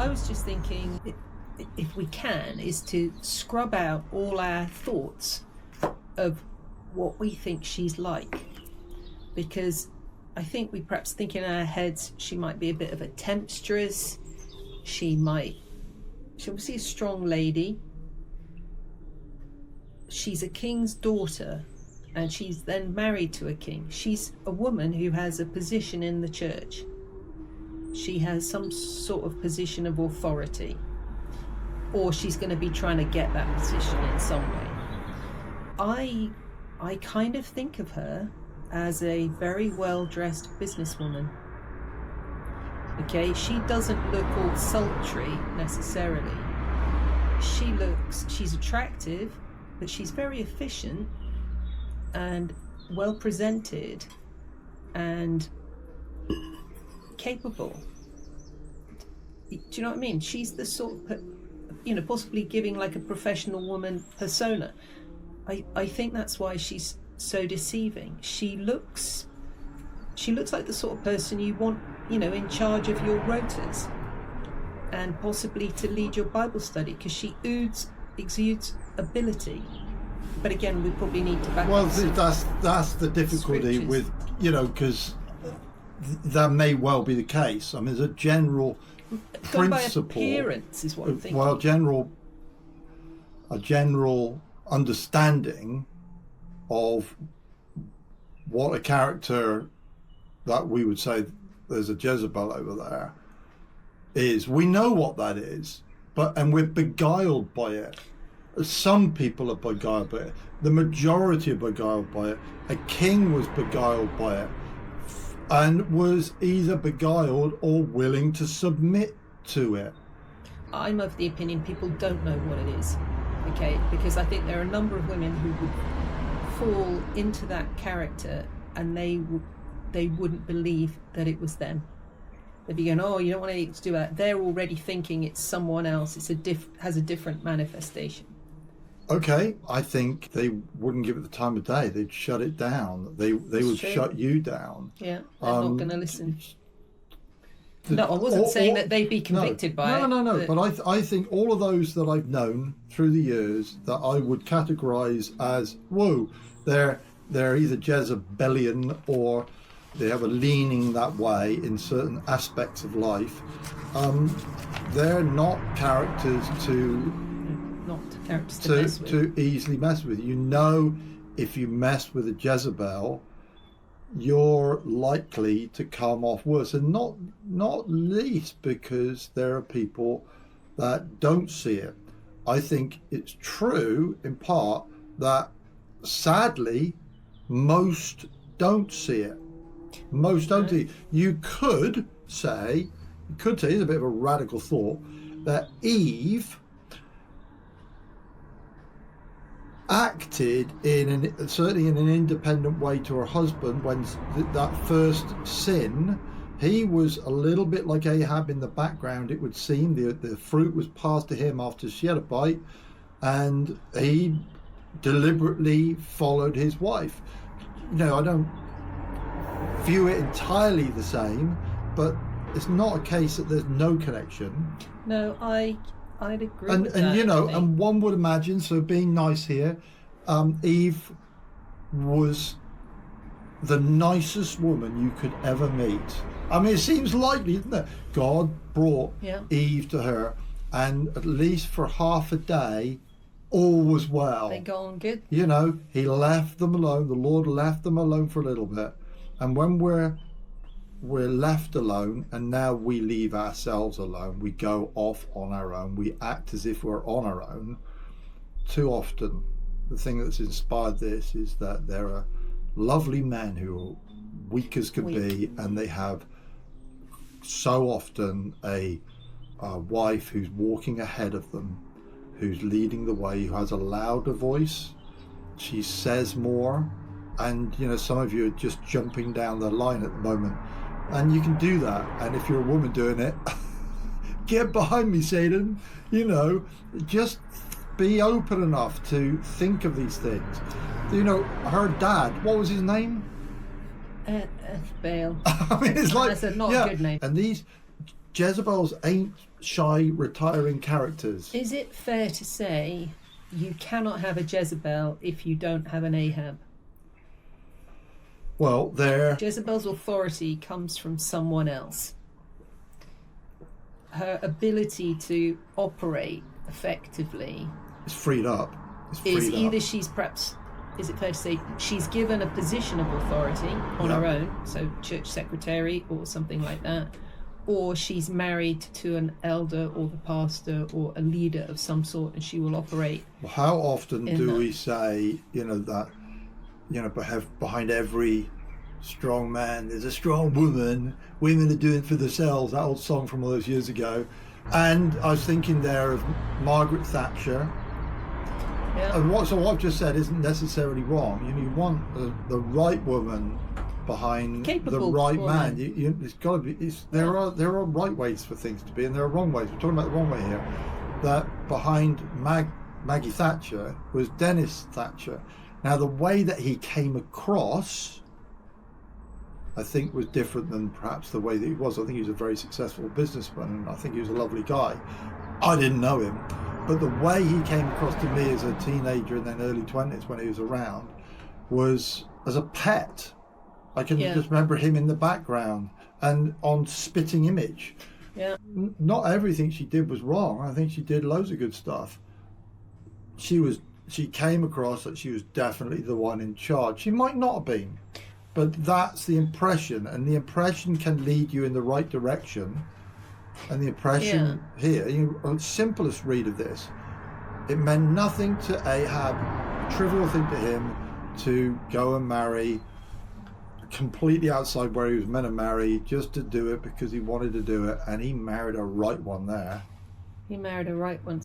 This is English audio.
I was just thinking, if we can, is to scrub out all our thoughts of what we think she's like, because I think we perhaps think in our heads she might be a bit of a temptress. She's obviously a strong lady. She's a king's daughter, and she's then married to a king. She's a woman who has a position in the church. She has some sort of position of authority, or she's going to be trying to get that position in some way. I kind of think of her as a very well-dressed businesswoman. Okay, she doesn't look all sultry necessarily. She's attractive, but she's very efficient and well presented and capable. Do you know what I mean? She's the sort of, possibly giving like a professional woman persona. I think that's why she's so deceiving. She looks like the sort of person you want, in charge of your rotas and possibly to lead your Bible study, because she exudes ability. But again, we probably need to back up. That's the difficulty scriptures. with, because that may well be the case. I mean, there's a general Going by principle. appearance is what I'm thinking. Well, a general understanding of what a character that we would say there's a Jezebel over there is. We know what that is, and we're beguiled by it. Some people are beguiled by it. The majority are beguiled by it. A king was beguiled by it, and was either beguiled or willing to submit to it. I'm of the opinion people don't know what it is, okay? Because I think there are a number of women who would fall into that character and they wouldn't believe that it was them. They'd be going, oh, you don't want anything to do with that. They're already thinking it's someone else. Has a different manifestation. Okay, I think they wouldn't give it the time of day. They'd shut it down. They would shut you down. Yeah, they're not going to listen. No, I wasn't saying that they'd be convicted by it. No. But I think all of those that I've known through the years that I would categorise as, they're either Jezebelian or they have a leaning that way in certain aspects of life. They're not characters to mess with. To easily mess with. If you mess with a Jezebel, you're likely to come off worse, and not least because there are people that don't see it. I think it's true in part that sadly most don't see it. Most don't see it. You could say, it's a bit of a radical thought, that Eve acted certainly in an independent way to her husband when that first sin. He was a little bit like Ahab in the background, it would seem. The fruit was passed to him after she had a bite, and he deliberately followed his wife. I don't view it entirely the same, but it's not a case that there's no connection. No, I'd agree and with that. And one would imagine, so being nice here, Eve was the nicest woman you could ever meet. I mean, it seems likely, isn't it? God brought Eve to her, and at least for half a day, all was well. They go on good. He left them alone. The Lord left them alone for a little bit. And when we're left alone, and now we leave ourselves alone, we go off on our own, we act as if we're on our own. Too often, the thing that's inspired this is that there are lovely men who are weak as could be, and they have so often a wife who's walking ahead of them, who's leading the way, who has a louder voice. She says more, and some of you are just jumping down the line at the moment. And you can do that, and if you're a woman doing it, get behind me, Satan. Just be open enough to think of these things. Her dad, what was his name? Baal. I mean, it's like, That's not a good name. And these Jezebels ain't shy, retiring characters. Is it fair to say you cannot have a Jezebel if you don't have an Ahab? Well, they're... Jezebel's authority comes from someone else. Her ability to operate effectively It's freed up. is either she's perhaps, is it fair to say, she's given a position of authority on her own, so church secretary or something like that, or she's married to an elder or the pastor or a leader of some sort, and she will operate. Well, how often do we say, that, behind every strong man there's a strong woman, women are doing it for themselves, that old song from all those years ago. And I was thinking there of Margaret Thatcher. And what I've just said isn't necessarily wrong. You want the right woman behind Capable the right woman. man. It's got to be. There are right ways for things to be, and there are wrong ways. We're talking about the wrong way here. That behind Maggie Thatcher was Dennis Thatcher. Now, the way that he came across, I think, was different than perhaps the way that he was. I think he was a very successful businessman, and I think he was a lovely guy. I didn't know him, but the way he came across to me as a teenager and then early 20s when he was around was as a pet. I can just remember him in the background and on Spitting Image. Yeah. Not everything she did was wrong. I think she did loads of good stuff. She came across that she was definitely the one in charge. She might not have been, but that's the impression, and the impression can lead you in the right direction. And the impression here, the simplest read of this, it meant nothing to Ahab, a trivial thing to him, to go and marry completely outside where he was meant to marry, just to do it because he wanted to do it, and he married a right one there. He married a right one.